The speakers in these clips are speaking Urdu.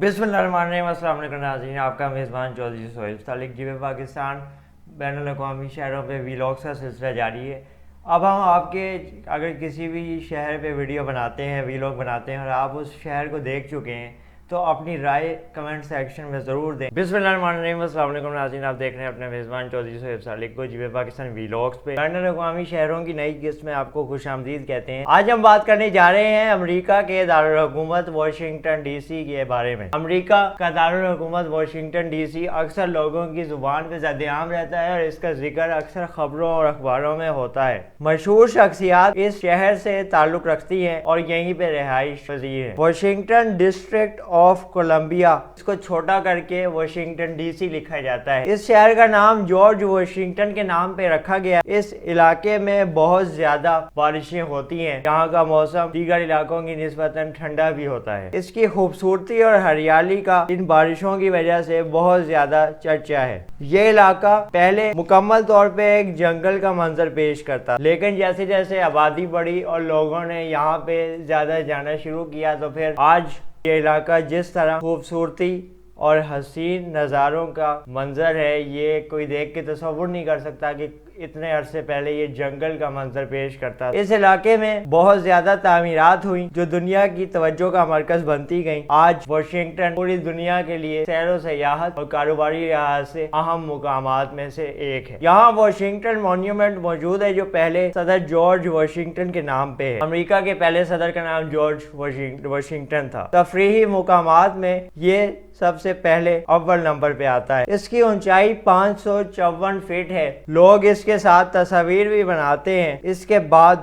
بسم اللہ الرحمن الرحیم۔ السلام علیکم ناظرین، آپ کا میزبان چودھری سہیل سالک جیو پاکستان بین الاقوامی شہروں پہ ویلاگس کا سلسلہ جاری ہے۔ اب ہم آپ کے اگر کسی بھی شہر پہ ویڈیو بناتے ہیں، ویلاگ بناتے ہیں اور آپ اس شہر کو دیکھ چکے ہیں تو اپنی رائے کمنٹ سیکشن میں ضرور دیں۔ بسم اللہ الرحمن الرحیم۔ السلام علیکم ناظرین، آپ دیکھ رہے ہیں اپنے میزبان چودھری سہیل سالک کو جیو پاکستان ویلاگس پہ۔ بین الاقوامی شہروں کی نئی قسط میں آپ کو خوش آمدید کہتے ہیں۔ آج ہم بات کرنے جا رہے ہیں امریکہ کے دارالحکومت واشنگٹن ڈی سی کے بارے میں۔ امریکہ کا دارالحکومت واشنگٹن ڈی سی اکثر لوگوں کی زبان پہ زد عام رہتا ہے اور اس کا ذکر اکثر خبروں اور اخباروں میں ہوتا ہے۔ مشہور شخصیات اس شہر سے تعلق رکھتی ہیں اور یہیں پہ رہائش پذیر ہیں۔ واشنگٹن ڈسٹرکٹ آف کولمبیا، اس کو چھوٹا کر کے واشنگٹن ڈی سی لکھا جاتا ہے۔ اس شہر کا نام جارج واشنگٹن کے نام پہ رکھا گیا۔ اس علاقے میں بہت زیادہ بارشیں ہوتی ہیں۔ یہاں کا موسم دیگر علاقوں کی نسبتاً ٹھنڈا بھی ہوتا ہے۔ اس کی خوبصورتی اور ہریالی کا ان بارشوں کی وجہ سے بہت زیادہ چرچا ہے۔ یہ علاقہ پہلے مکمل طور پہ ایک جنگل کا منظر پیش کرتا، لیکن جیسے جیسے آبادی بڑھی اور لوگوں نے یہاں پہ زیادہ جانا شروع کیا تو پھر آج یہ علاقہ جس طرح خوبصورتی اور حسین نظاروں کا منظر ہے، یہ کوئی دیکھ کے تصور نہیں کر سکتا کہ اتنے عرصے پہلے یہ جنگل کا منظر پیش کرتا۔ اس علاقے میں بہت زیادہ تعمیرات ہوئیں جو دنیا کی توجہ کا مرکز بنتی گئیں۔ آج واشنگٹن پوری دنیا کے لیے سیر و سیاحت اور کاروباری لحاظ سے اہم مقامات میں سے ایک ہے۔ یہاں واشنگٹن مونیومنٹ موجود ہے جو پہلے صدر جارج واشنگٹن کے نام پہ ہے۔ امریکہ کے پہلے صدر کا نام جارج واشنگٹن تھا۔ تفریحی مقامات میں یہ سب سے پہلے اول نمبر پہ آتا ہے۔ اس کی اونچائی 554 فٹ ہے۔ لوگ اس کے ساتھ تصاویر بھی بناتے ہیں۔ اس کے بعد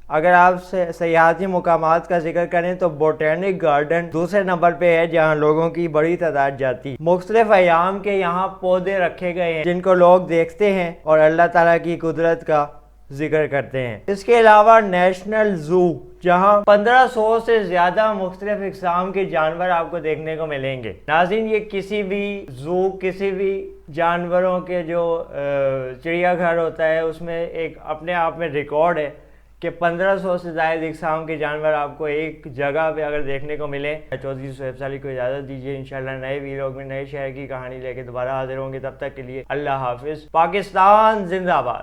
اگر آپ سیاحتی مقامات کا ذکر کریں تو بوٹینک گارڈن دوسرے نمبر پہ ہے جہاں لوگوں کی بڑی تعداد جاتی۔ مختلف ایام کے یہاں پودے رکھے گئے ہیں جن کو لوگ دیکھتے ہیں اور اللہ تعالیٰ کی قدرت کا ذکر کرتے ہیں۔ اس کے علاوہ نیشنل زو جہاں 1500 سے زیادہ مختلف اقسام کے جانور آپ کو دیکھنے کو ملیں گے۔ ناظرین، یہ کسی بھی زو، کسی بھی جانوروں کے جو چڑیا گھر ہوتا ہے اس میں ایک اپنے آپ میں ریکارڈ ہے کہ 1500 سے زائد اقسام کے جانور آپ کو ایک جگہ پہ اگر دیکھنے کو ملے۔ چودھری سہیل سالک کو اجازت دیجیے، انشاءاللہ نئے ویلاگ میں نئے شہر کی کہانی لے کے دوبارہ حاضر ہوں گے۔ تب تک کے لیے اللہ حافظ۔ پاکستان زندہ باد۔